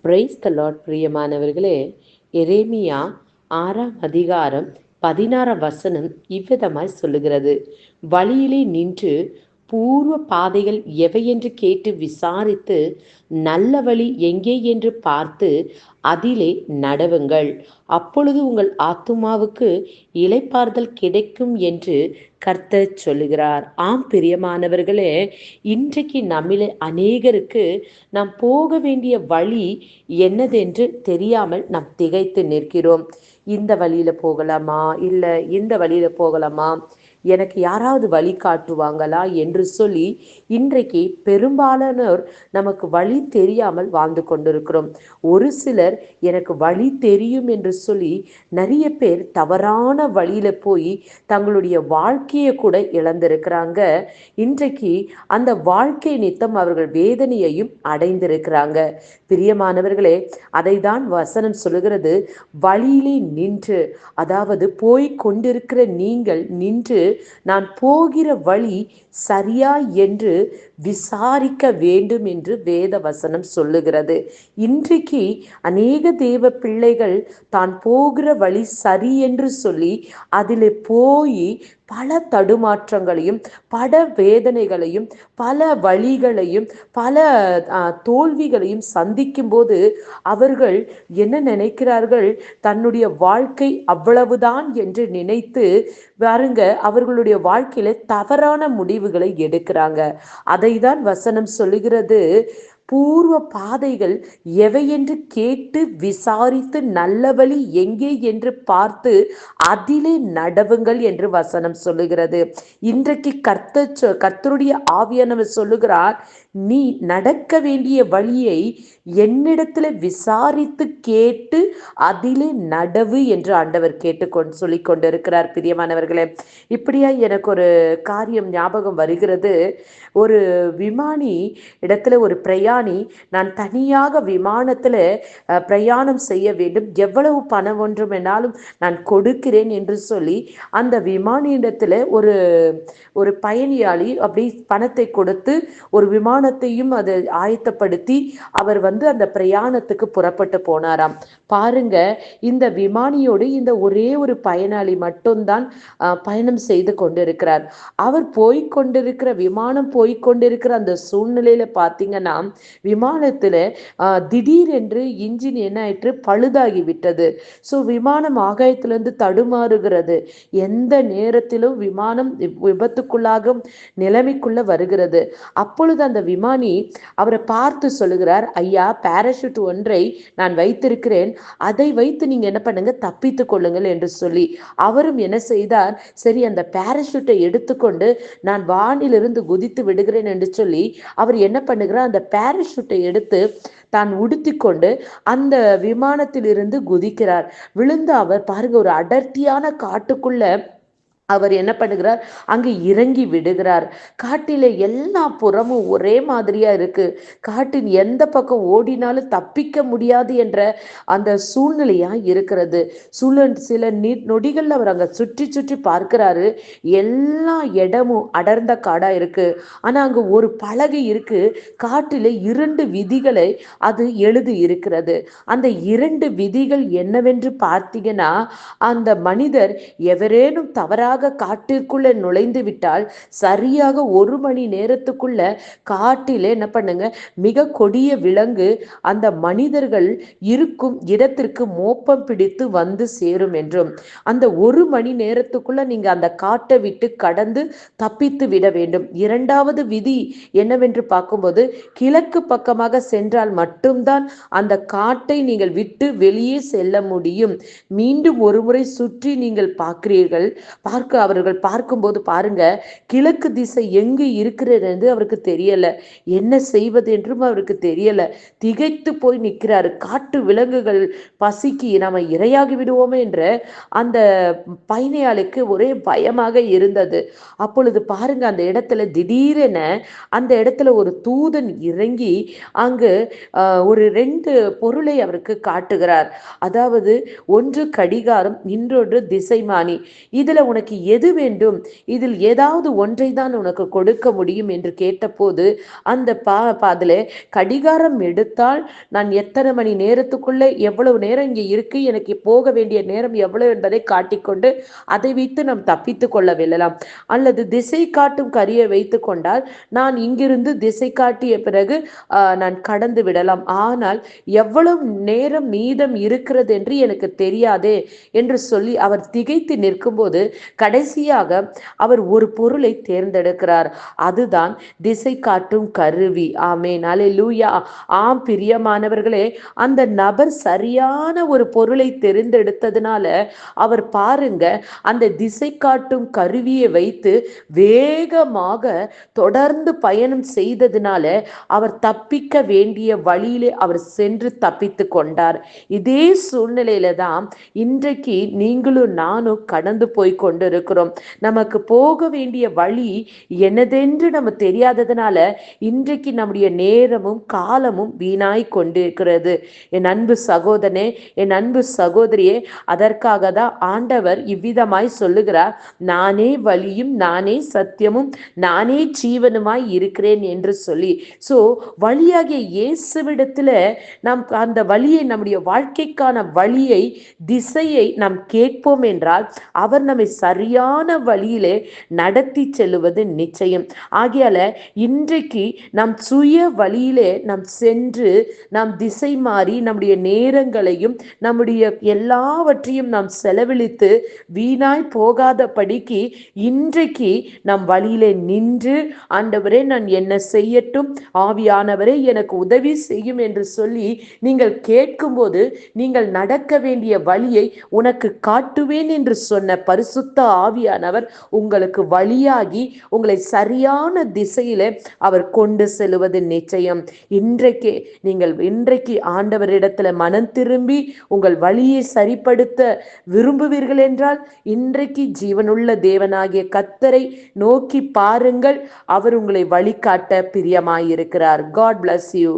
Praise the Lord. பிரியமானவர்களே, எரேமியா 6 அதிகாரம் 16 இவ்விதமாய் சொல்லுகிறது: வழியிலே நின்று பூர்வ பாதைகள் எவையென்று கேட்டு விசாரித்து, நல்ல வழி எங்கே என்று பார்த்து அதிலே நடவுங்கள். அப்பொழுது உங்கள் ஆத்துமாவுக்கு இளைப்பாறுதல் கிடைக்கும் என்று கர்த்தர் சொல்லுகிறார். ஆம் பிரியமானவர்களே, இன்றைக்கு நம்மிலே அநேகருக்கு நாம் போக வேண்டிய வழி என்னதென்று தெரியாமல் நாம் திகைத்து நிற்கிறோம். இந்த வழியில போகலாமா, இல்லை இந்த வழியில போகலாமா, எனக்கு யாராவது வழி காட்டுவாங்களா என்று சொல்லி இன்றைக்கு பெரும்பாலானோர் நமக்கு வழி தெரியாமல் வாழ்ந்து கொண்டிருக்கிறோம். ஒரு சிலர் எனக்கு வழி தெரியும் என்று சொல்லி நிறைய பேர் தவறான வழியில போய் தங்களுடைய வாழ்க்கையை கூட இழந்திருக்கிறாங்க. இன்றைக்கு அந்த வாழ்க்கை நித்தம் அவர்கள் வேதனையையும் அடைந்திருக்கிறாங்க. பிரியமானவர்களே, அதை தான் வசனம் சொல்லுகிறது: வழியிலே நின்று, அதாவது போய் கொண்டிருக்கிற நீங்கள் நின்று, நான் போகிற வழி சரியா என்று விசாரிக்க வேண்டும் என்று வேத வசனம் சொல்லுகிறது. இன்றைக்கு அநேக தேவ பிள்ளைகள் தான் போகிற வழி சரி என்று சொல்லி அதில் போய் பல தடுமாற்றங்களையும் பல வேதனைகளையும் பல வழிகளையும் பல தோல்விகளையும் சந்திக்கும் போது அவர்கள் என்ன நினைக்கிறார்கள்? தன்னுடைய வாழ்க்கை அவ்வளவுதான் என்று நினைத்து பாருங்க, அவர்களுடைய வாழ்க்கையில தவறான முடிவுகளை எடுக்கிறாங்க. அதை தான் வசனம் சொல்லுகிறது: பூர்வ பாதைகள் எவையென்று கேட்டு விசாரித்து நல்ல வழி எங்கே என்று பார்த்து அதிலே நடவுங்கள் என்று வசனம் சொல்லுகிறது. இன்றைக்கு கர்த்தருடைய ஆவியானவர் சொல்லுகிறார்: நீ நடக்க வேண்டிய வழியை என்னிடத்துல விசாரித்து கேட்டு அதிலே நடவு என்று ஆண்டவர் கேட்டுக்கொண்டு சொல்லி கொண்டிருக்கிறார். பிரியமானவர்களே, இப்படியா எனக்கு ஒரு காரியம் ஞாபகம் வருகிறது. ஒரு விமானி இடத்துல ஒரு பிரயாணி, நான் தனியாக விமானத்துல பிரயாணம் செய்ய வேண்டும், எவ்வளவு பணம் ஒன்றும் என்னாலும் நான் கொடுக்கிறேன் என்று சொல்லி அந்த விமானியிடத்துல ஒரு பயணியாளி அப்படி பணத்தை கொடுத்து ஒரு விமானத்தையும் அதை ஆயத்தப்படுத்தி அவர் அந்த பிரயாணத்துக்கு புறப்பட்டு போனாராம். பாருங்க, இந்த விமானியோடு இந்த ஒரே ஒரு பயனாளி மட்டும்தான் பயணம் செய்து கொண்டிருக்கிறார். அவர் போய்கொண்டிருக்கிற விமானம் போய்கொண்டிருக்கிற அந்த சூழ்நிலையில பார்த்தீங்கன்னா, விமானத்துல திடீரென்று இன்ஜின் என்ன ஆயிற்று? பழுதாகி விட்டது. ஸோ விமானம் ஆகாயத்திலிருந்து தடுமாறுகிறது. எந்த நேரத்திலும் விமானம் விபத்துக்குள்ளாகும் நிலைமைக்குள்ள வருகிறது. அப்பொழுது அந்த விமானி அவரை பார்த்து சொல்லுகிறார்: ஐயா, பாராசூட் ஒன்றை நான் வைத்திருக்கிறேன், அதை வைத்து நீங்க என்ன பண்ணுங்க, தப்பித்துக் கொள்ளுங்கள் என்று சொல்லி. அவரும் என்ன செய்தார்? சரி, அந்த பாராசூட்டை எடுத்துக்கொண்டு நான் வானிலிருந்து குதித்து விடுகிறேன் என்று சொல்லி அவர் என்ன பண்ணுகிறார்? அந்த பாராசூட்டை எடுத்து தான் உடுத்தி கொண்டு அந்த விமானத்திலிருந்து குதிக்கிறார். விழுந்து அவர் பாருங்க, ஒரு அடர்த்தியான காட்டுக்குள்ள அவர் என்ன பண்ணுகிறார்? அங்கு இறங்கி விடுகிறார். காட்டில எல்லா புறமும் ஒரே மாதிரியா இருக்கு. காட்டின் எந்த பக்கம் ஓடினாலும் தப்பிக்க முடியாது என்ற அந்த சூழ்நிலையா இருக்கிறது. சில நொடிகள் அவர் அங்க சுற்றி சுற்றி பார்க்கிறாரு. எல்லா இடமும் அடர்ந்த காடா இருக்கு. ஆனா அங்க ஒரு பலகை இருக்கு. காட்டில 2 விதிகளை அது எழுதி இருக்கிறது. அந்த 2 விதிகள் என்னவென்று பார்த்தீங்கன்னா, அந்த மனிதர் எவரேனும் தவறாக காட்டிற்குள்ள நுழைந்து விட்டால் சரியாக 1 மணி நேரத்துக்குள்ள காட்டிலே என்ன பண்ணுங்க, மிக கொடிய விலங்கு அந்த மனிதர்கள் இருக்கும் இடத்திற்கு மோப்பம் பிடித்து வந்து சேரும் என்றும், அந்த 1 மணி நேரத்துக்குள்ள நீங்க அந்த காட்டை விட்டு கடந்து தப்பித்து விட வேண்டும். 2வது விதி என்னவென்று பார்க்கும்போது, கிழக்கு பக்கமாக சென்றால் மட்டும்தான் அந்த காட்டை நீங்கள் விட்டு வெளியே செல்ல முடியும். மீண்டும் ஒரு முறை சுற்றி நீங்கள் பார்க்கிறீர்கள். அவர்கள் பார்க்கும்போது பாருங்க, கிழக்கு திசை எங்கு இருக்கிறது என்று அவருக்கு தெரியல, என்ன செய்வது என்றும் அவருக்கு தெரியல. திகைத்து போய் நிற்கிறார். காட்டு விலங்குகள் பசிக்கு நாம இரையாகி விடுவோமே என்ற அந்த பயணியாளுக்கு ஒரே பயமாக இருந்தது. அப்பொழுது பாருங்க, அந்த இடத்துல திடீரென அந்த இடத்துல ஒரு தூதன் இறங்கி அங்கு ஒரு 2 பொருளை அவருக்கு காட்டுகிறார். அதாவது ஒன்று கடிகாரம், இன்னொன்று திசைமானி. இதுல உனக்கு எது வேண்டும், இதில் ஏதாவது ஒன்றை தான் உனக்கு கொடுக்க முடியும் என்று கேட்டபோது அந்த அதில் கடிகாரம் எடுத்தால் நான் எத்தனை மணி நேரத்துக்குள்ளே எவ்வளவு நேரம் இங்கே இருக்கு, எனக்கு போக வேண்டிய நேரம் எவ்வளவு என்பதை காட்டிக்கொண்டு அதை வைத்து நாம் தப்பித்து கொள்ள வெல்லலாம். அல்லது திசை காட்டும் கரியை வைத்து கொண்டால் நான் இங்கிருந்து திசை காட்டிய பிறகு நான் கடந்து விடலாம். ஆனால் எவ்வளவு நேரம் மீதம் இருக்கிறது என்று எனக்கு தெரியாதே என்று சொல்லி அவர் திகைத்து நிற்கும்போது கடைசியாக அவர் ஒரு பொருளை தேர்ந்தெடுக்கிறார். அதுதான் திசை காட்டும் கருவி. ஆமென், அல்லேலூயா. ஆம் பிரியமானவர்களே, அந்த நபர் சரியான ஒரு பொருளை தெரிந்தெடுத்ததுனால அவர் பாருங்க, அந்த திசை காட்டும் கருவியை வைத்து வேகமாக தொடர்ந்து பயணம் செய்ததுனால அவர் தப்பிக்க வேண்டிய வழியிலே அவர் சென்று தப்பித்து கொண்டார். இதே சூழ்நிலையில தான் இன்றைக்கு நீங்களும் நானும் கடந்து போய் கொண்டிருக்கிறோம். நமக்கு போக வேண்டிய வழி என்னதென்று நம்ம தெரியாததுனால இன்றைக்கு நம்முடைய நேரமும் காலமும் வீணாய் கொண்டிருக்கிறது. என் அன்பு சகோதரனே, என் அன்பு சகோதரியே, அதற்காக தான் ஆண்டவர் இவ்விதமாய் சொல்லுகிறார், நானே வழியும் நானே சத்தியமும் நானே ஜீவனுமாய் இருக்கிறேன் என்று சொல்லி. சோ வழியாகிய இயேசுவிடத்துல நாம் அந்த வழியை, நம்முடைய வாழ்க்கைக்கான வழியை, திசையை நாம் கேட்போம் என்றால் அவர் நம்மை சரியான வழியிலே நடத்தி செல்லுவது நிச்சயம். ஆகையால இன்றைக்கு நம் சுய வழியிலே நாம் சென்று நாம் திசை மாறி நம்முடைய நேரங்களையும் நம்முடைய எல்லாவற்றையும் நாம் செலவழித்து வீணாய் போகாத படிக்கு இன்றைக்கு நம் வழியிலே நின்று, ஆண்டவரே நான் என்ன செய்யட்டும், ஆவியானவரே எனக்கு உதவி செய்யும் என்று சொல்லி நீங்கள் கேட்கும்போது நீங்கள் நடக்க வேண்டிய வழியை உனக்கு காட்டுவேன் என்று சொன்ன பரிசுத்த ஆவியானவர் உங்களுக்கு வழியாகி உங்களை சரியான திசையிலே அவர் கொண்டு செல்வது நிச்சயம். இன்றைக்கு ஆண்டவரிடத்துல மனம் திரும்பி உங்கள் வழியை சரிப்படுத்த விரும்புவீர்கள் என்றால் இன்றைக்கு ஜீவனுள்ள தேவனாகிய கர்த்தரை நோக்கி பாருங்கள். அவர் உங்களை வழிகாட்ட பிரியமாயிருக்கிறார். God bless you.